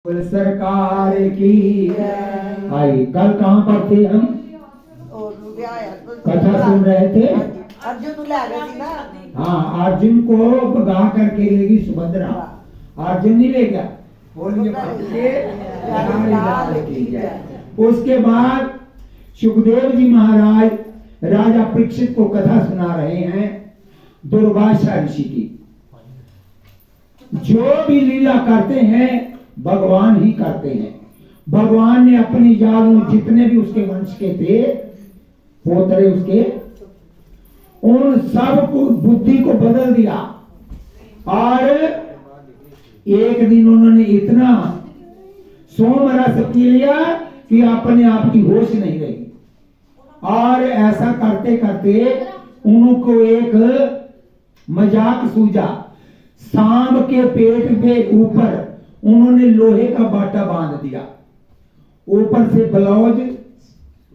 सरकार की। आई कल कहाँ पर थे हम? कथा सुन रहे थे। हाँ, अर्जुन को भगा करके लेगी सुभद्रा। अर्जुन नहीं ले गया। बोलिए उसके बाद सुखदेव जी महाराज राजा परीक्षित को कथा सुना रहे हैं दुर्वासा ऋषि की। जो भी लीला करते हैं भगवान ही करते हैं। भगवान ने अपनी याद में जितने भी उसके वंश के थे पोतरे उसके, उन सब को बुद्धि को बदल दिया। और एक दिन उन्होंने इतना सोमरस पी लिया कि अपने आप की होश नहीं रही। और ऐसा करते करते उनको एक मजाक सूझा। सांब के पेट के ऊपर उन्होंने लोहे का बाटा बांध दिया, ऊपर से ब्लाउज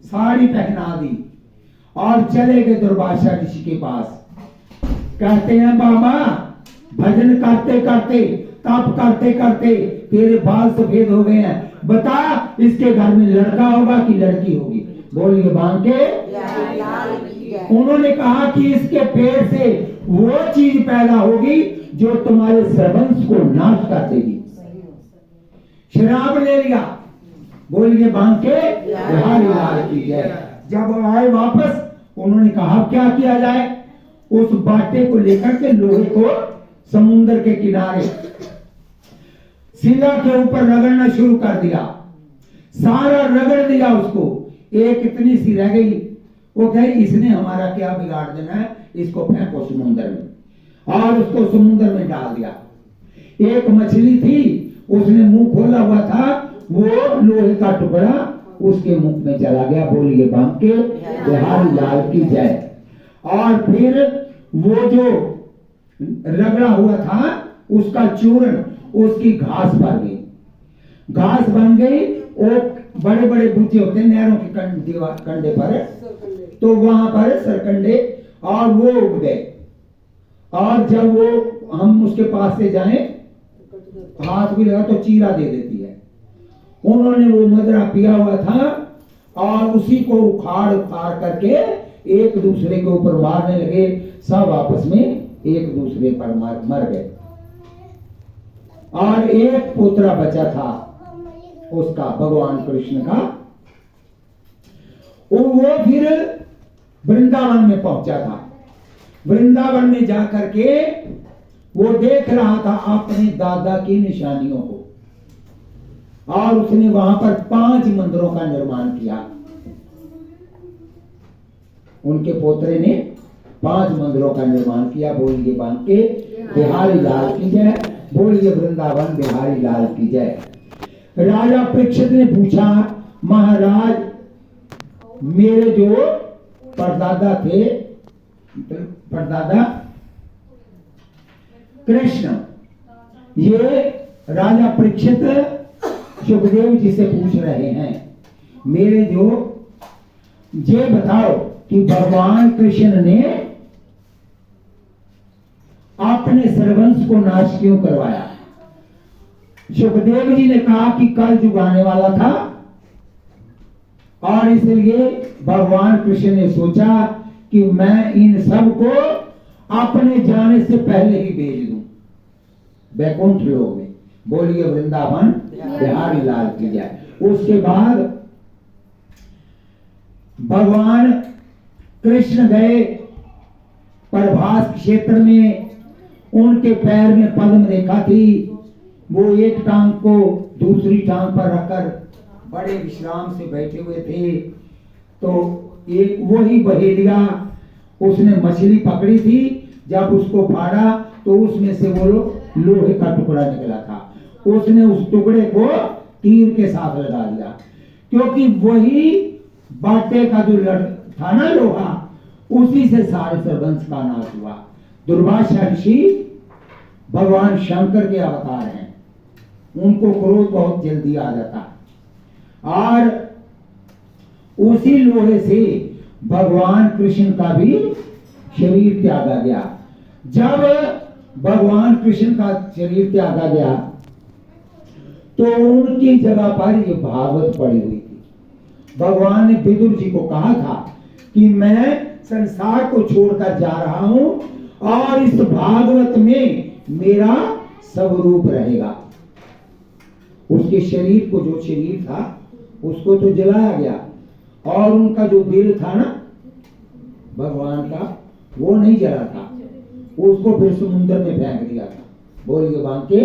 साड़ी पहना दी और चले गए दुर्वासा ऋषि के पास। कहते हैं बाबा भजन करते करते तप करते करते तेरे बाल सफेद हो गए हैं, बता इसके घर में लड़का होगा कि लड़की होगी? बोलिए बांके। उन्होंने कहा कि इसके पेट से वो चीज पैदा होगी जो तुम्हारे सर्वंश को नाश कर देगी। शराब ले लिया। बोलिए बांके बिहारी लाल की जय। जब आए वापस उन्होंने कहा क्या किया जाए? उस बाटे को लेकर के लोहे को समुद्र के किनारे शिला के ऊपर रगड़ना शुरू कर दिया। सारा रगड़ दिया उसको। एक इतनी सी रह गई। वो कहे इसने हमारा क्या बिगाड़ देना है, इसको फेंको समुद्र में। और उसको समुद्र में डाल दिया। एक मछली थी, उसने मुंह खोला हुआ था, वो लोहे का टुकड़ा उसके मुख में चला गया। बोलिए बांके बिहारी लाल की जय। और फिर वो जो रगड़ा हुआ था उसका चूर्ण उसकी घास बन गई। घास बन गई। वो बड़े बड़े बुच्चे होते हैं नहरों के कंडे पर, तो वहां पर सरकंडे, और वो उग गए। और जब वो हम उसके पास से जाएं हाथ भी लगा तो चीरा दे देती है। उन्होंने वो मदरा पिया हुआ था और उसी को उखाड़ उखाड़ करके एक दूसरे के ऊपर मारने लगे। सब आपस में एक दूसरे पर मर गए। और एक पोतरा बचा था उसका, भगवान कृष्ण का। वो फिर वृंदावन में पहुंचा था। वृंदावन में जाकर के वो देख रहा था अपने दादा की निशानियों को। और उसने वहां पर 5 मंदिरों का निर्माण किया। उनके पोतरे ने 5 मंदिरों का निर्माण किया। बोलिए बांके बिहारी लाल की जय। बोलिए वृंदावन बिहारी लाल की जय। राजा परीक्षित ने पूछा महाराज मेरे जो परदादा थे, परदादा कृष्ण, ये राजा परीक्षित सुखदेव जी से पूछ रहे हैं मेरे जो ये बताओ कि भगवान कृष्ण ने अपने सर्वंश को नाश क्यों करवाया? सुखदेव जी ने कहा कि कल युग आने वाला था और इसलिए भगवान कृष्ण ने सोचा कि मैं इन सब को अपने जाने से पहले ही भेज दूं वैकुंठ लोक में। बोलिए वृंदावन बिहारी लाल की जय। उसके बाद भगवान कृष्ण गए प्रभास क्षेत्र में। उनके पैर में पद्म रेखा थी। वो एक टांग को दूसरी टांग पर रखकर बड़े विश्राम से बैठे हुए थे। तो एक वही बहेलिया उसने मछली पकड़ी थी। जब उसको फाड़ा तो उसमें से वो लोहे का टुकड़ा निकला था। उसने उस टुकड़े को तीर के साथ लगा दिया, क्योंकि वही बाटे का जो था ना लोहा, उसी से सारे सर्वंश का नाश हुआ। दुर्वासा ऋषि भगवान शंकर के अवतार हैं। उनको क्रोध बहुत जल्दी आ जाता है। और उसी लोहे से भगवान कृष्ण का भी शरीर त्यागा गया। जब भगवान कृष्ण का शरीर त्यागा गया तो उनकी जगह पर ये भागवत पड़ी हुई थी। भगवान ने विदुर जी को कहा था कि मैं संसार को छोड़कर जा रहा हूं और इस भागवत में मेरा स्वरूप रहेगा। उसके शरीर को, जो शरीर था उसको तो जलाया गया, और उनका जो दिल था ना भगवान का, वो नहीं जला था, उसको फिर समुद्र में फेंक दिया था। बोलिए बांके।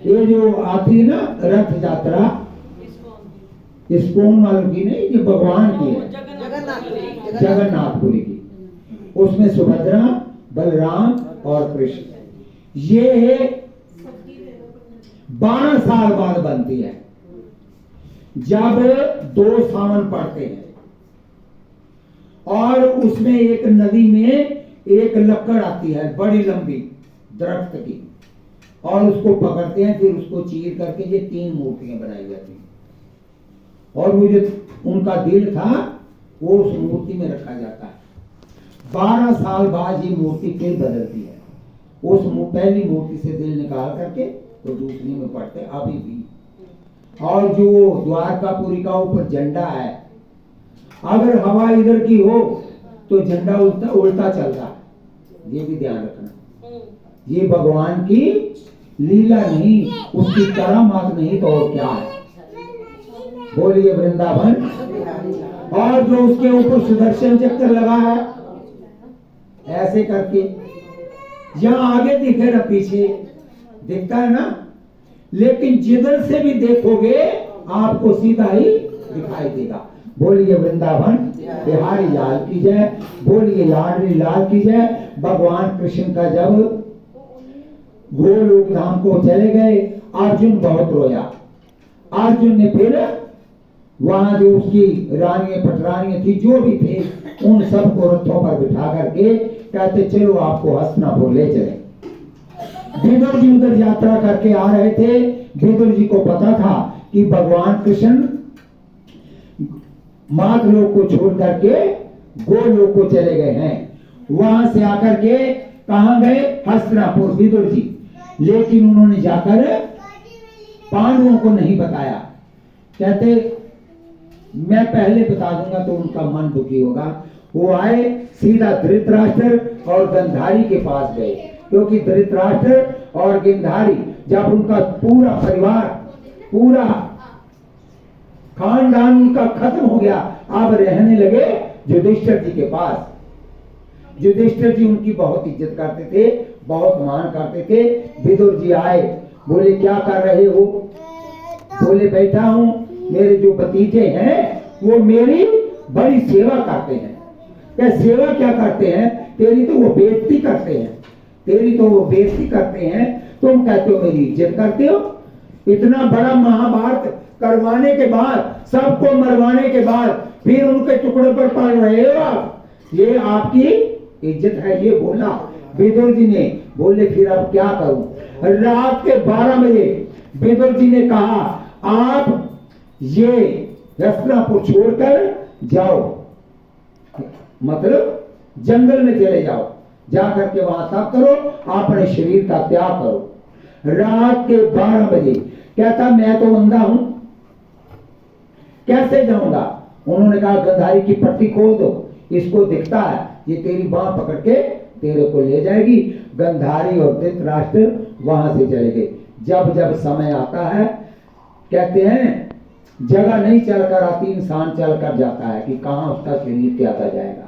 ये जो आती है ना रथ यात्रा, इस्कॉन वालों की नहीं, ये भगवान की है, जगन्नाथपुरी की। उसमें सुभद्रा, बलराम और कृष्ण, ये 12 साल बाद बनती है, जब 2 सावन पड़ते हैं और उसमें एक नदी में एक लकड़ आती है बड़ी लंबी दरख्त की, और उसको पकड़ते हैं, फिर उसको चीर करके ये 3 मूर्तियां बनाई जाती हैं, और वो जो उनका दिल था वो उस मूर्ति में रखा जाता है। 12 साल बाद ये मूर्ति फिर बदलती है, उस पहली मूर्ति से दिल निकाल करके तो दूसरी में पड़ते अभी भी। और जो द्वारकापुरी का ऊपर झंडा है, अगर हवा इधर की हो तो झंडा उल्टा उल्टा चलता है, ये भी ध्यान रखना। ये भगवान की लीला नहीं, उसकी करामात नहीं तो और क्या है। बोलिए वृंदावन। और जो उसके ऊपर सुदर्शन चक्र लगा है ऐसे करके, यहां आगे दिखे ना पीछे दिखता है ना, लेकिन जिधर से भी देखोगे आपको सीधा ही दिखाई देगा। बोलिए वृंदावन बिहारी लाल की जय, बोलिए लाडली लाल की जय। भगवान कृष्ण का जब गोलोक धाम को चले गए, अर्जुन बहुत रोया। अर्जुन ने फिर वहां जो उसकी रानियां पटरानियां थी, जो भी थे, उन सबको रथों पर बिठा करके कहते चलो आपको हस्तिनापुर ले चले। विदुर जी उधर यात्रा करके आ रहे थे। विदुर जी को पता था कि भगवान कृष्ण मातलोक को छोड़ करके गोलोक को चले गए हैं। वहां से आकर के कहां गए? हस्तिनापुर, विदुर जी। लेकिन उन्होंने जाकर पांडवों को नहीं बताया। कहते मैं पहले बता दूंगा तो उनका मन दुखी होगा। वो आए सीधा धृतराष्ट्र और गंधारी के पास गए, क्योंकि धृतराष्ट्र और गंधारी जब उनका पूरा परिवार, पूरा खानदान उनका खत्म हो गया, अब रहने लगे युधिष्ठिर जी के पास। युधिष्ठिर जी उनकी बहुत इज्जत करते थे, बहुत मान करते थे। विदुर जी आए, बोले क्या कर रहे हो? बोले बैठा हूं, मेरे जो भतीजे हैं वो मेरी बड़ी सेवा करते हैं। क्या सेवा क्या करते हैं? तेरी तो वो बेइज्जती करते हैं, तेरी तो वो बेइज्जती करते हैं। तुम कहते हो मेरी इज्जत करते हो। इतना बड़ा महाभारत करवाने के बाद, सबको मरवाने के बाद, फिर उनके टुकड़े पर पड़ रहे हो आप, ये आपकी इज्जत है? ये बोला विदुर जी ने। बोले फिर अब क्या करूं? रात के 12 बजे विदुर जी ने कहा आप ये हस्तिनापुर छोड़कर जाओ, मतलब जंगल में चले जाओ, जाकर के वहां तप करो, अपने शरीर का त्याग करो। रात के 12 बजे कहता मैं तो अंधा हूं, कैसे जाऊंगा? उन्होंने कहा गंधारी की पट्टी खोल दो, इसको दिखता है, ये तेरी बांह पकड़ के तेरे को ले जाएगी। गंधारी और धृतराष्ट्र वहां से चले गए। जब जब समय आता है, कहते हैं जगह नहीं चलकर आती, इंसान चलकर जाता है कि कहां उसका शरीर त्यागा जाएगा।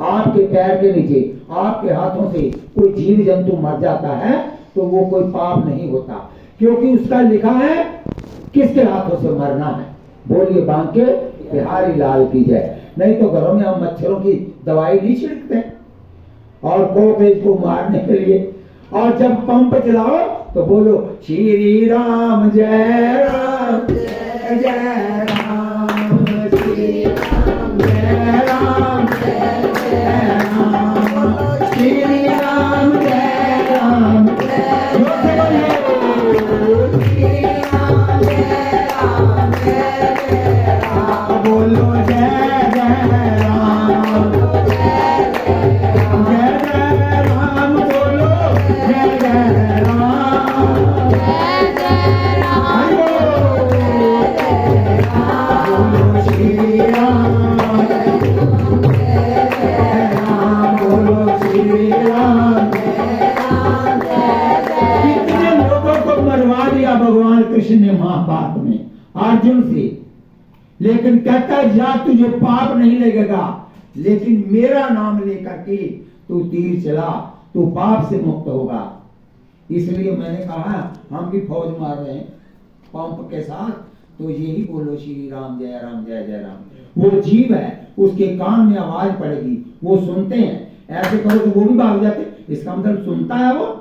आपके पैर के नीचे, आपके हाथों से कोई जीव जंतु मर जाता है तो वो कोई पाप नहीं होता, क्योंकि उसका लिखा है किसके हाथों से मरना है। बोलिए बांके बिहारी लाल की जय। नहीं तो घरों में हम मच्छरों की दवाई नहीं छिड़कते और कॉकरोच को मारने के लिए। और जब पंप चलाओ तो बोलो श्री राम जय राम जय राम, श्री राम जय राम जय राम, श्री राम जय राम श्री राम जय राम जय राम, बोलो जय जय राम जय जय राम, बोलो जय जय राम जय जय किया भगवान कृष्ण ने महाभारत में अर्जुन से, लेकिन कहता है जा तुझे पाप नहीं लगेगा, लेकिन मेरा नाम लेकर के तू तीर चला, तू पाप से मुक्त होगा। इसलिए मैंने कहा हम भी फौज मार रहे हैं पंप के साथ, तो यही बोलो श्री राम जय राम जय जय राम। वो जीव है, उसके कान में आवाज पड़ेगी, वो सुनते हैं, ऐसे करो तो वो भी भाग जाते, इसका मतलब सुनता है वो।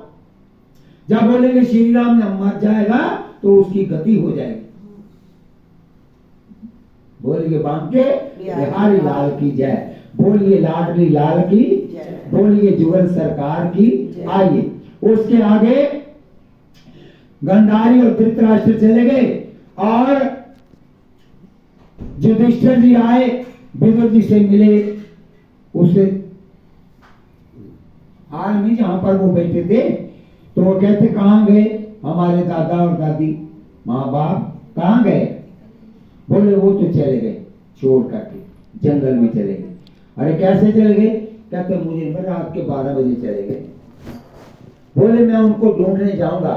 जब बोलेंगे श्री राम ने मर जाएगा तो उसकी गति हो जाएगी। बोलिए बांके बिहारी लाल की जय, बोलिए लाडली लाल की, बोलिए जुगल सरकार की। आइए उसके आगे गंधारी और धृतराष्ट्र चले गए और युधिष्ठिर जी आए, विदुर जी से मिले। उससे हाल में जहां पर वो बैठे थे तो वो कहते कहां गए हमारे दादा और दादी माँ बाप, कहां गए? बोले वो तो चले गए छोड़ करके जंगल में चले गए। अरे कैसे चले गए? कहते मुझे रात के 12 बजे चले गए। बोले मैं उनको ढूंढने जाऊंगा।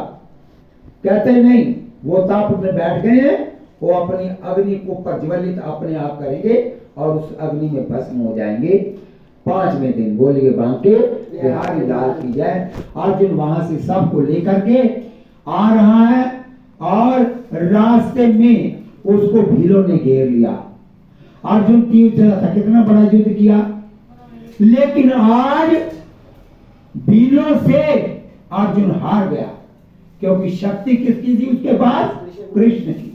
कहते नहीं, वो ताप में बैठ गए हैं, वो अपनी अग्नि को प्रज्वलित अपने आप करेंगे और उस अग्नि में भस्म हो जाएंगे 5वें दिन। बोलिए बांके बिहारी लाल की जय। अर्जुन वहां से सबको लेकर के आ रहा है और रास्ते में उसको भीलों ने घेर लिया। अर्जुन तीर चला था, कितना बड़ा युद्ध किया, लेकिन आज भीलों से अर्जुन हार गया, क्योंकि शक्ति किसकी थी उसके पास? कृष्ण की।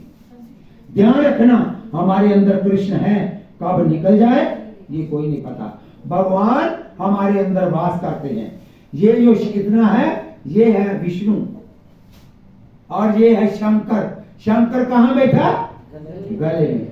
ध्यान रखना, हमारे अंदर कृष्ण है, कब निकल जाए ये कोई नहीं पता। भगवान हमारे अंदर वास करते हैं। ये जो इतना है ये है विष्णु और ये है शंकर। शंकर कहां बैठा? गले में।